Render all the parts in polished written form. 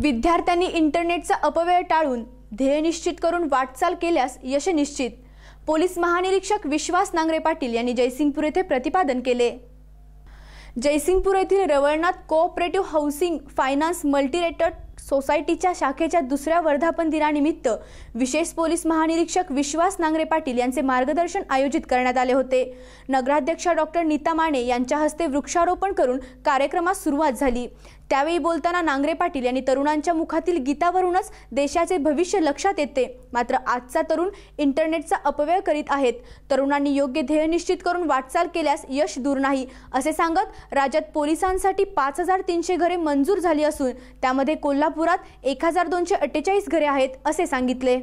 विद्यार्थ्यांनी इंटरनेटचा अपव्यय टाळून ध्येय निश्चित करून वाटचाल केल्यास यश निश्चित, पोलीस महानिरीक्षक विश्वास नांगरे पाटील यांनी जयसिंगपूर येथे प्रतिपादन केले। जयसिंगपूर येथील रवळनाथ कोऑपरेटिव्ह हाऊसिंग फायनान्स मल्टीरेटेड सोसायटीच्या शाखेच्या दुसऱ्या वर्धापन दिनानिमित्त विशेष पोलीस महानिरीक्षक विश्वास नांगरे पाटील यांचे मार्गदर्शन आयोजित करण्यात आले होते। नगराध्यक्षा डॉक्टर नीता माने यांच्या हस्ते वृक्षारोपण करून कार्यक्रमास सुरुवात झाली। त्यावेळी बोलताना नांगरे पाटील यांनी तरुणांच्या मुखातील गीतावरूनच देशाचे भविष्य लक्षात येते, मात्र आजचा तरुण इंटरनेटचा अपव्यय करीत आहेत। तरुणांनी योग्य ध्येय निश्चित करून वाटचाल केल्यास यश दूर नाही, असे सांगत राज्यात पोलिसांसाठी 5300 घरे मंजूर झाली असून त्यामध्ये कोल्हापुरात 1248 घरे आहेत असे सांगितले।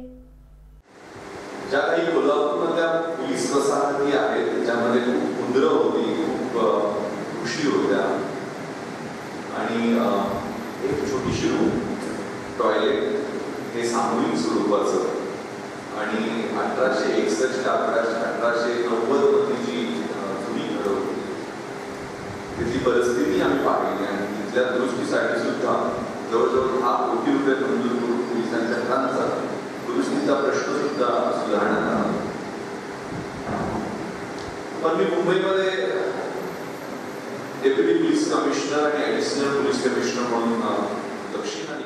ज्या काही कोल्हापूरमधल्या पोलीस वसाहती आहेत त्याच्यामध्ये खूप उंदरं होती, खूप उशी होत्या आणि एक छोटीशी रूम, टॉयलेट हे सामूहिक स्वरूपाचं आणि 1861 ते 1890 मधली जी जुनी घरं होती तिथली परिस्थिती आम्ही पाहिली आणि तिथल्या दुरुस्तीसाठी सुद्धा जवळजवळ 10 कोटी रुपये मंजूर करून पोलिसांच्या घरांचा दुरुस्तीचा प्रश्न सुद्धा सुधारण्यात आला। पण मी मुंबईमध्ये डेप्युटी पोलीस कमिशनर आणि ॲडिशनल पोलीस कमिशनर म्हणून दक्षिण